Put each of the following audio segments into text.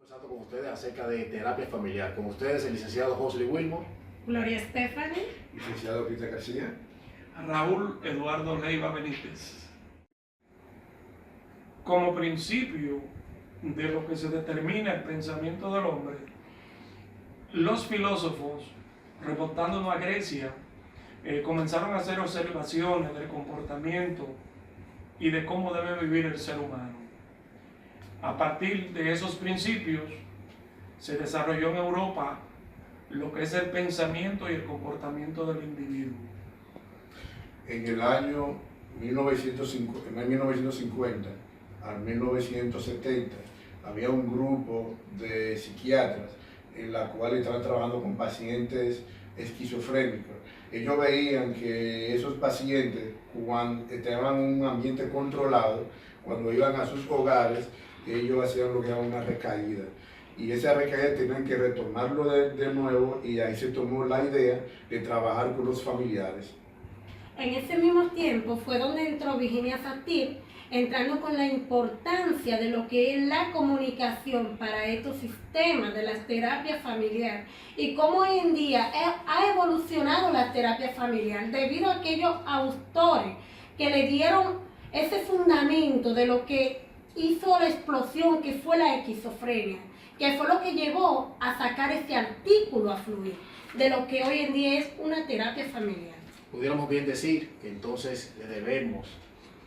Conversando con ustedes acerca de terapia familiar. Con ustedes el licenciado José Wilmo, Gloria Stephanie, licenciado Cristian García, Raúl Eduardo Leiva Benítez. Como principio de lo que se determina el pensamiento del hombre, los filósofos, remontándonos a Grecia, comenzaron a hacer observaciones del comportamiento y de cómo debe vivir el ser humano. A partir de esos principios se desarrolló en Europa lo que es el pensamiento y el comportamiento del individuo. en el año 1950 al 1970 había un grupo de psiquiatras en la cual estaban trabajando con pacientes esquizofrénicos. Ellos veían que esos pacientes, cuando estaban en un ambiente controlado, cuando iban a sus hogares, ellos hacían lo que era una recaída. Y esa recaída tenían que retomarlo de nuevo, y ahí se tomó la idea de trabajar con los familiares. en ese mismo tiempo fue donde entró Virginia Satir, entrando con la importancia de lo que es la comunicación para estos sistemas de las terapias familiares y cómo hoy en día ha evolucionado la terapia familiar debido a aquellos autores que le dieron ese fundamento de lo que hizo la explosión que fue la esquizofrenia, que fue lo que llevó a sacar este artículo a fluir de lo que hoy en día es una terapia familiar. pudiéramos bien decir que entonces le debemos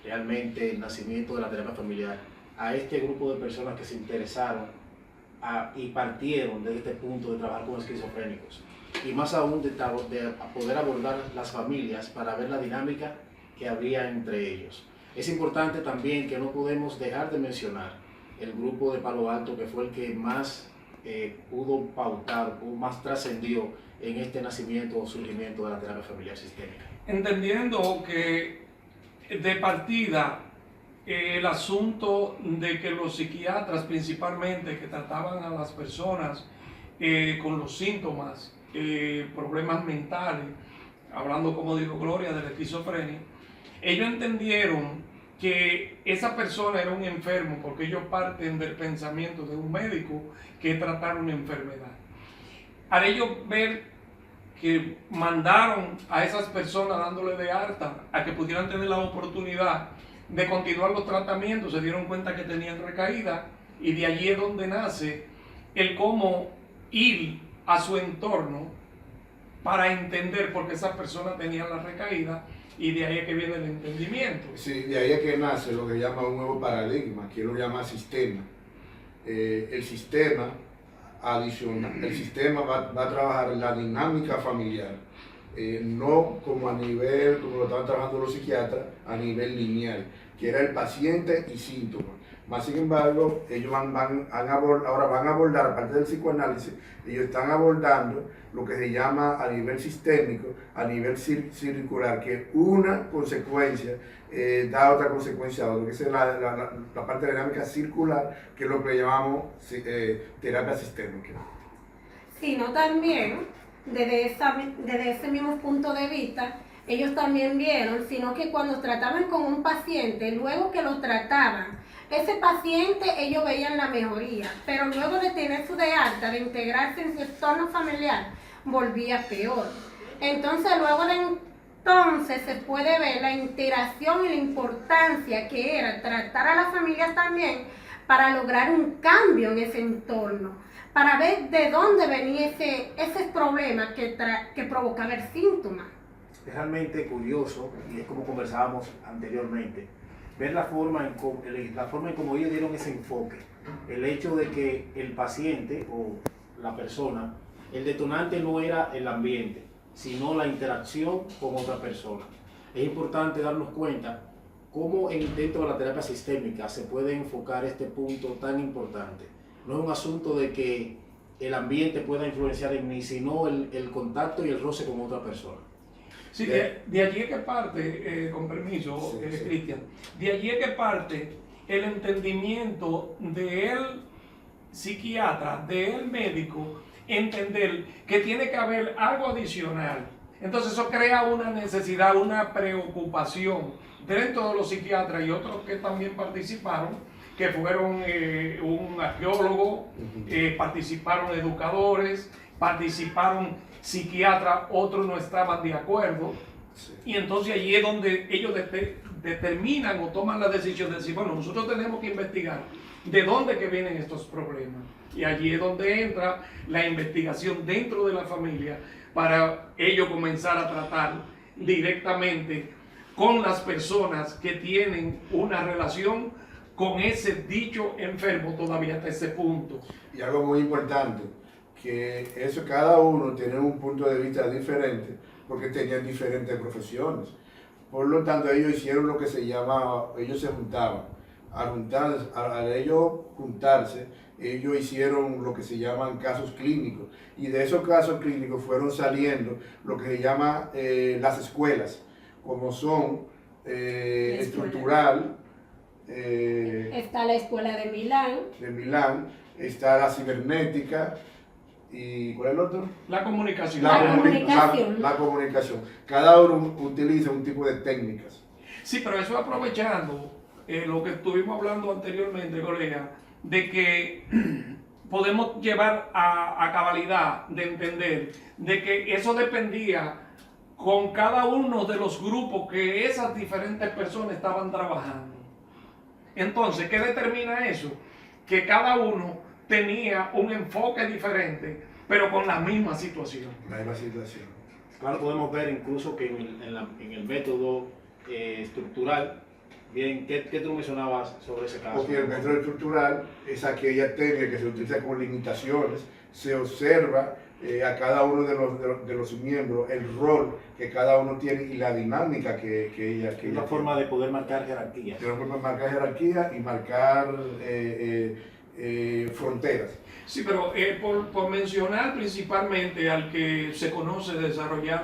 realmente el nacimiento de la terapia familiar a este grupo de personas que se interesaron y partieron desde este punto de trabajar con esquizofrénicos, y más aún de poder abordar las familias para ver la dinámica que habría entre ellos. Es importante también que no podemos dejar de mencionar el grupo de Palo Alto, que fue el que más pudo pautar o más trascendió en este nacimiento o surgimiento de la terapia familiar sistémica. Entendiendo que de partida el asunto de que los psiquiatras principalmente que trataban a las personas con los síntomas, problemas mentales, hablando como dijo Gloria de la esquizofrenia, ellos entendieron que esa persona era un enfermo porque ellos parten del pensamiento de un médico que tratar una enfermedad. Al ellos ver que mandaron a esas personas dándole de alta a que pudieran tener la oportunidad de continuar los tratamientos, se dieron cuenta que tenían recaída, y de allí es donde nace el cómo ir a su entorno para entender por qué esas personas tenían la recaída, y de ahí es que viene el entendimiento. Sí, de ahí es que nace lo que llama un nuevo paradigma, que lo llama sistema. El sistema adicional, el sistema va a trabajar la dinámica familiar, no como a nivel, como lo estaban trabajando los psiquiatras, a nivel lineal, que era el paciente y síntomas. Más sin embargo, ellos ahora van a abordar, aparte del psicoanálisis, ellos están abordando lo que se llama a nivel sistémico, a nivel circular, que una consecuencia da otra consecuencia a otra, que es la parte dinámica circular, que es lo que llamamos terapia sistémica. Sino también, desde ese mismo punto de vista, ellos también vieron, sino que cuando trataban con un paciente, luego que lo trataban, ese paciente ellos veían la mejoría, pero luego de tener su de alta, de integrarse en su entorno familiar, volvía peor. Entonces entonces se puede ver la interacción y la importancia que era tratar a las familias también para lograr un cambio en ese entorno, para ver de dónde venía ese problema que provocaba el síntoma. Es realmente curioso, y es como conversábamos anteriormente, ver la forma en cómo ellos dieron ese enfoque, el hecho de que el paciente o la persona, el detonante no era el ambiente, sino la interacción con otra persona. Es importante darnos cuenta cómo dentro de la terapia sistémica se puede enfocar este punto tan importante. No es un asunto de que el ambiente pueda influenciar en mí, sino el contacto y el roce con otra persona. Sí, de allí es que parte, con permiso, Cristian, de allí es que parte el entendimiento del psiquiatra, del médico, entender que tiene que haber algo adicional. Entonces eso crea una necesidad, una preocupación dentro de los psiquiatras y otros que también participaron, que fueron un arqueólogo, participaron educadores, participaron psiquiatras, otros no estaban de acuerdo. Sí. Y entonces allí es donde ellos determinan o toman la decisión de decir, bueno, nosotros tenemos que investigar de dónde que vienen estos problemas. Y allí es donde entra la investigación dentro de la familia para ellos comenzar a tratar directamente con las personas que tienen una relación con ese dicho enfermo todavía hasta ese punto. Y algo muy importante, que eso cada uno tiene un punto de vista diferente porque tenían diferentes profesiones. Por lo tanto, ellos hicieron lo que se llama, ellos se juntaban. Al ellos juntarse, ellos hicieron lo que se llaman casos clínicos. Y de esos casos clínicos fueron saliendo lo que se llama las escuelas, como son estructural, está la escuela de Milán. está la cibernética, ¿y cuál es el otro? La comunicación. La comunicación. Cada uno utiliza un tipo de técnicas. Sí, pero eso aprovechando lo que estuvimos hablando anteriormente, colega, de que podemos llevar a cabalidad de entender de que eso dependía con cada uno de los grupos que esas diferentes personas estaban trabajando. Entonces, ¿qué determina eso? Que cada uno tenía un enfoque diferente, pero con la misma situación. La misma situación. Claro, podemos ver incluso que en el método estructural, bien, ¿qué tú mencionabas sobre ese caso? Porque el método estructural es aquella técnica que se utiliza con limitaciones, se observa a cada uno de los miembros el rol que cada uno tiene y la dinámica que ella Es una forma de poder marcar jerarquías. tiene. Una forma de marcar jerarquía y marcar fronteras. Sí, pero por mencionar principalmente al que se conoce desarrollar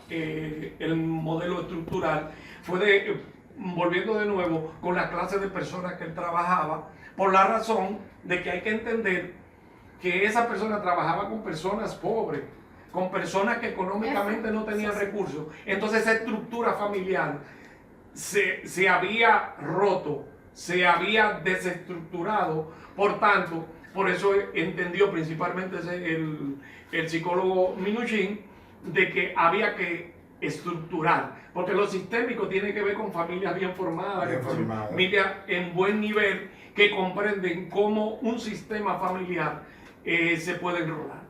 el modelo estructural, fue volviendo de nuevo con la clase de personas que él trabajaba, por la razón de que hay que entender que esa persona trabajaba con personas pobres, con personas que económicamente no tenían recursos. Entonces esa estructura familiar se había roto, se había desestructurado. Por tanto, por eso entendió principalmente el psicólogo Minuchin de que había que estructurar, porque lo sistémico tiene que ver con familias bien formadas, familias en buen nivel que comprenden cómo un sistema familiar se puede enrolar.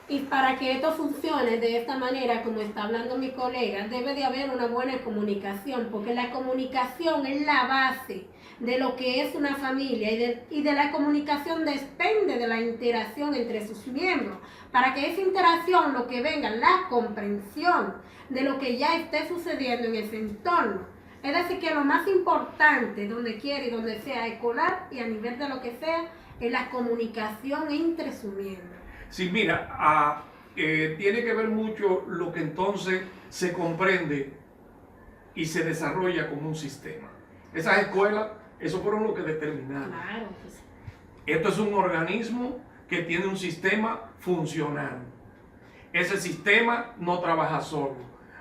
Y para que esto funcione de esta manera, como está hablando mi colega, debe de haber una buena comunicación, porque la comunicación es la base de lo que es una familia y de la comunicación depende de la interacción entre sus miembros. Para que esa interacción, lo que venga, la comprensión de lo que ya esté sucediendo en ese entorno. Es decir, que lo más importante, donde quiera y donde sea, escolar y a nivel de lo que sea, es la comunicación entre sus miembros. Sí, mira, tiene que ver mucho lo que entonces se comprende y se desarrolla como un sistema. Esas escuelas, eso fueron lo que determinaron. Claro, pues. Esto es un organismo que tiene un sistema funcional. Ese sistema no trabaja solo,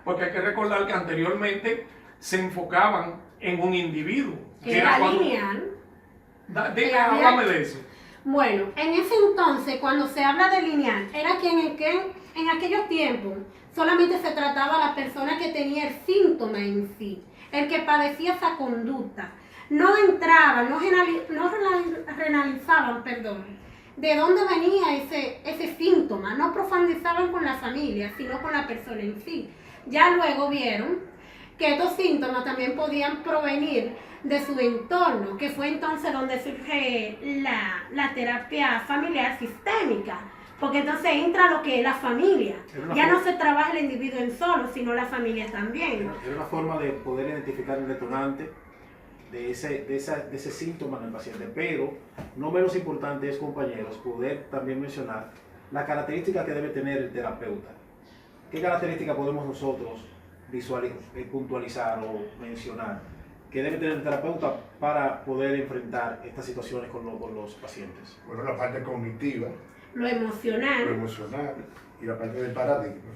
porque hay que recordar que anteriormente se enfocaban en un individuo. Que era lineal. Háblame de eso. Bueno, en ese entonces, cuando se habla de lineal, era que en aquellos tiempos solamente se trataba a la persona que tenía el síntoma en sí, el que padecía esa conducta. No entraban, no analizaban, de dónde venía ese síntoma, no profundizaban con la familia, sino con la persona en sí. Ya luego vieron que estos síntomas también podían provenir de su entorno, que fue entonces donde surge la terapia familiar sistémica, porque entonces entra lo que es la familia. Ya no se trabaja el individuo en solo, sino la familia también. Era una forma de poder identificar el detonante de ese síntoma en el paciente, pero no menos importante es, compañeros, poder también mencionar la característica que debe tener el terapeuta. ¿Qué característica podemos nosotros puntualizar o mencionar que debe tener el terapeuta para poder enfrentar estas situaciones con los pacientes? Bueno, la parte cognitiva, lo emocional y la parte del paradigma.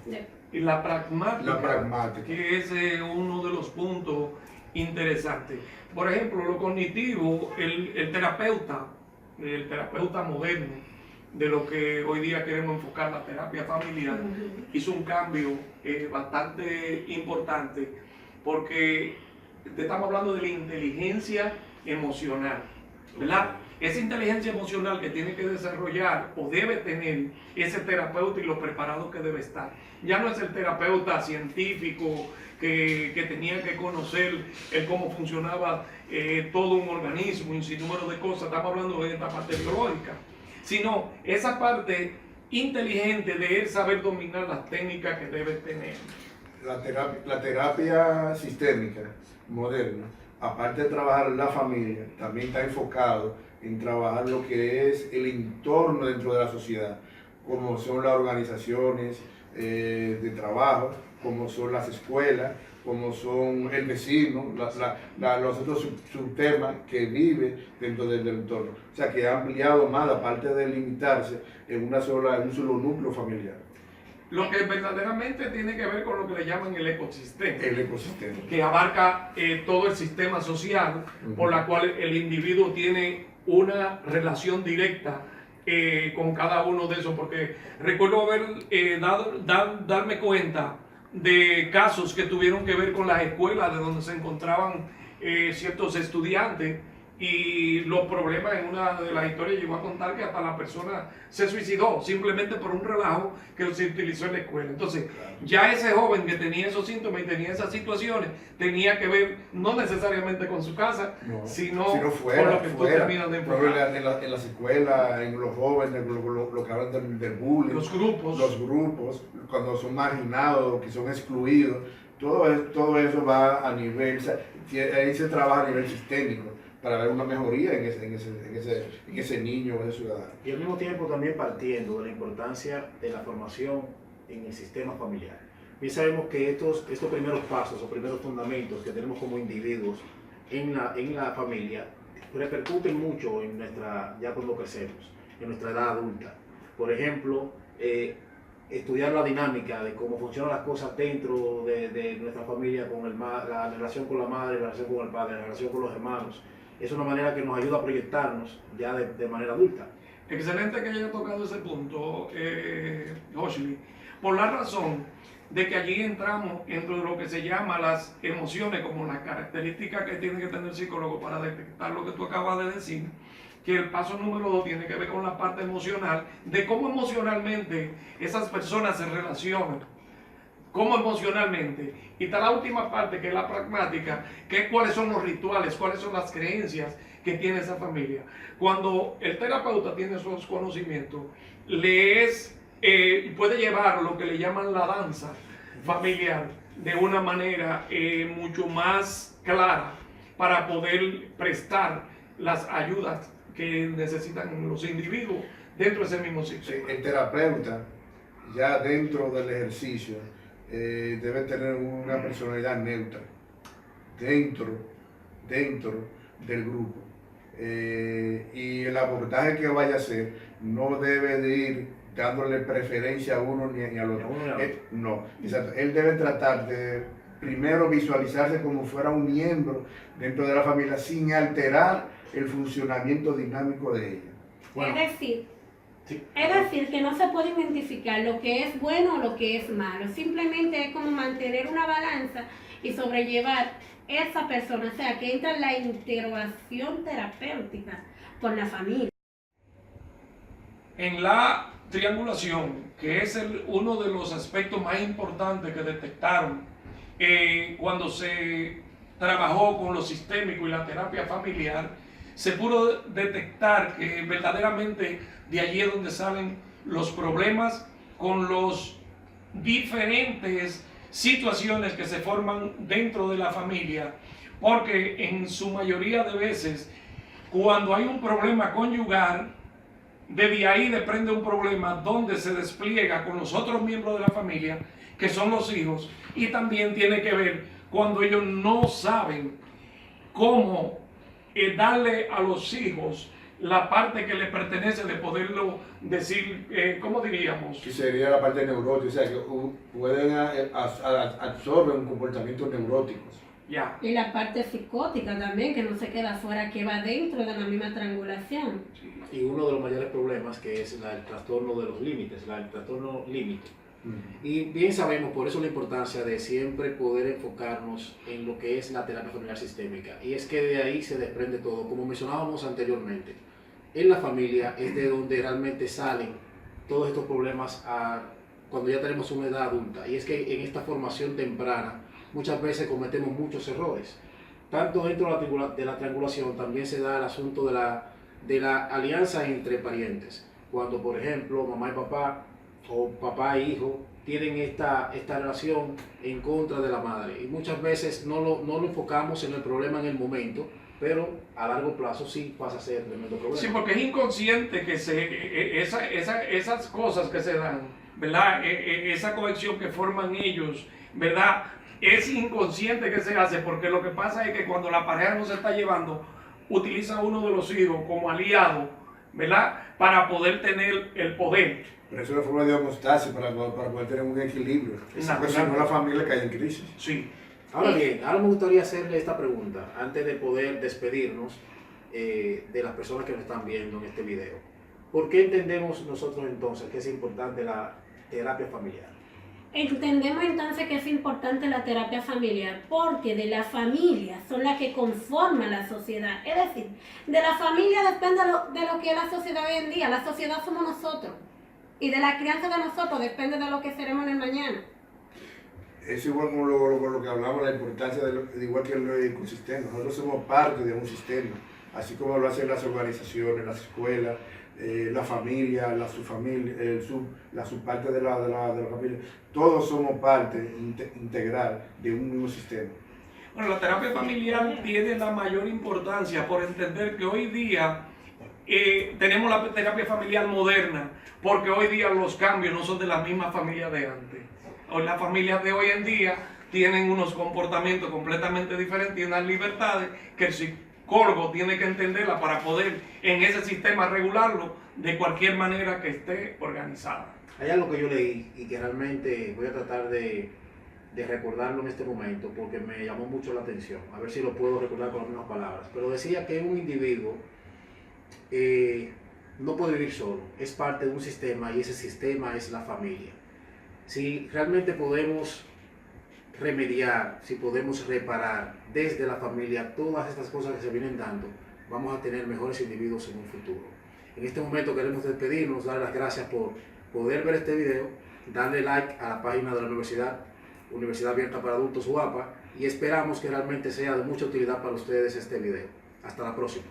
Y la pragmática, La pragmática. que es uno de los puntos interesante. Por ejemplo, lo cognitivo, el terapeuta moderno, de lo que hoy día queremos enfocar la terapia familiar, hizo un cambio bastante importante, porque estamos hablando de la inteligencia emocional, ¿verdad? Esa inteligencia emocional que tiene que desarrollar o debe tener ese terapeuta y lo preparado que debe estar. Ya no es el terapeuta científico que tenía que conocer cómo funcionaba todo un organismo y un sinnúmero de cosas, estamos hablando de esta parte biológica, sino esa parte inteligente de él saber dominar las técnicas que debe tener. La terapia sistémica moderna, aparte de trabajar la familia, también está enfocado en trabajar lo que es el entorno dentro de la sociedad, como son las organizaciones de trabajo, como son las escuelas, como son el vecino, los otros subtemas que vive dentro del entorno. O sea, que ha ampliado más, aparte de limitarse en un solo núcleo familiar. Lo que verdaderamente tiene que ver con lo que le llaman el ecosistema. El ecosistema. Que abarca todo el sistema social, por la cual el individuo tiene una relación directa con cada uno de esos, porque recuerdo haber darme cuenta de casos que tuvieron que ver con las escuelas de donde se encontraban ciertos estudiantes, y los problemas. En una de las historias llegó a contar que hasta la persona se suicidó simplemente por un relajo que se utilizó en la escuela. Entonces, ya ese joven que tenía esos síntomas y tenía esas situaciones tenía que ver no necesariamente con su casa, sino fuera, con lo que tú terminas de enfocar. En las escuelas, en los jóvenes, lo que hablan del bullying, los grupos, cuando son marginados, que son excluidos, todo eso va a nivel, ahí se trabaja a nivel sistémico, para ver una mejoría en ese niño o ese ciudadano. Y al mismo tiempo también partiendo de la importancia de la formación en el sistema familiar. Bien sabemos que estos primeros pasos o primeros fundamentos que tenemos como individuos en la familia repercuten mucho ya cuando crecemos, en nuestra edad adulta. Por ejemplo, estudiar la dinámica de cómo funcionan las cosas dentro de nuestra familia, con la relación con la madre, la relación con el padre, la relación con los hermanos. Es una manera que nos ayuda a proyectarnos ya de manera adulta. Excelente que haya tocado ese punto, Joshli, por la razón de que allí entramos dentro de lo que se llama las emociones, como las características que tiene que tener el psicólogo para detectar lo que tú acabas de decir, que el paso número 2 tiene que ver con la parte emocional, de cómo emocionalmente esas personas se relacionan, cómo emocionalmente. Y está la última parte, que es la pragmática, que es cuáles son los rituales, cuáles son las creencias que tiene esa familia. Cuando el terapeuta tiene esos conocimientos, puede llevar lo que le llaman la danza familiar de una manera mucho más clara para poder prestar las ayudas que necesitan los individuos dentro de ese mismo sistema. Sí, el terapeuta, ya dentro del ejercicio, debe tener una personalidad neutra dentro del grupo, y el abordaje que vaya a hacer no debe de ir dándole preferencia a uno ni al otro. No, exacto. Él debe tratar de primero visualizarse como fuera un miembro dentro de la familia sin alterar el funcionamiento dinámico de ella. Bueno, es decir, que no se puede identificar lo que es bueno o lo que es malo. Simplemente es como mantener una balanza y sobrellevar esa persona. O sea, que entra la integración terapéutica con la familia. En la triangulación, que es uno de los aspectos más importantes que detectaron cuando se trabajó con lo sistémico y la terapia familiar, se pudo detectar que verdaderamente de allí es donde salen los problemas con los diferentes situaciones que se forman dentro de la familia, porque en su mayoría de veces, cuando hay un problema conyugal, desde ahí depende un problema donde se despliega con los otros miembros de la familia, que son los hijos, y también tiene que ver cuando ellos no saben cómo darle a los hijos la parte que les pertenece, de poderlo decir, ¿cómo diríamos? Que sería la parte neurótica, o sea, que pueden absorber comportamientos neuróticos. Ya. Y la parte psicótica también, que no se queda fuera, que va dentro de la misma triangulación. Y uno de los mayores problemas que es el trastorno de los límites, el trastorno límite. Y bien sabemos, por eso la importancia de siempre poder enfocarnos en lo que es la terapia familiar sistémica. Y es que de ahí se desprende todo, como mencionábamos anteriormente. En la familia es de donde realmente salen todos estos problemas cuando ya tenemos una edad adulta. Y es que en esta formación temprana muchas veces cometemos muchos errores. Tanto dentro de la triangulación también se da el asunto de la alianza entre parientes. Cuando, por ejemplo, mamá y papá o papá e hijo tienen esta relación en contra de la madre. Y muchas veces no lo enfocamos en el problema en el momento, pero a largo plazo sí pasa a ser tremendo problema. Sí, porque es inconsciente que esas cosas que se dan, ¿verdad? Esa conexión que forman ellos, ¿verdad? Es inconsciente que se hace, porque lo que pasa es que cuando la pareja no se está llevando, utiliza a uno de los hijos como aliado, ¿verdad? Para poder tener el poder. Pero eso es una forma de homeostasis para poder tener un equilibrio. Porque si no, la familia cae en crisis. Sí. Ahora bien, ahora me gustaría hacerle esta pregunta antes de poder despedirnos de las personas que nos están viendo en este video. ¿Por qué entendemos nosotros entonces que es importante la terapia familiar? Entendemos entonces que es importante la terapia familiar porque de la familia son las que conforman la sociedad. Es decir, de la familia depende de lo que es la sociedad hoy en día. La sociedad somos nosotros. Y de la crianza de nosotros depende de lo que seremos en el mañana. Es igual como lo que hablamos, la importancia de igual que el ecosistema. Nosotros somos parte de un sistema, así como lo hacen las organizaciones, las escuelas, la familia, la subfamilia, la subparte de la familia. Todos somos parte integral de un mismo sistema. Bueno, la terapia familiar tiene la mayor importancia por entender que hoy día tenemos la terapia familiar moderna, porque hoy día los cambios no son de la misma familia de antes. Hoy las familias de hoy en día tienen unos comportamientos completamente diferentes y unas libertades que el psicólogo tiene que entenderla para poder en ese sistema regularlo de cualquier manera que esté organizada. Hay algo que yo leí y que realmente voy a tratar de recordarlo en este momento porque me llamó mucho la atención. A ver si lo puedo recordar con las mismas palabras. Pero decía que un individuo no puede vivir solo, es parte de un sistema y ese sistema es la familia. Si realmente podemos remediar, si podemos reparar desde la familia todas estas cosas que se vienen dando, vamos a tener mejores individuos en un futuro. En este momento queremos despedirnos, dar las gracias por poder ver este video, darle like a la página de la Universidad Abierta para Adultos UAPA, y esperamos que realmente sea de mucha utilidad para ustedes este video. Hasta la próxima.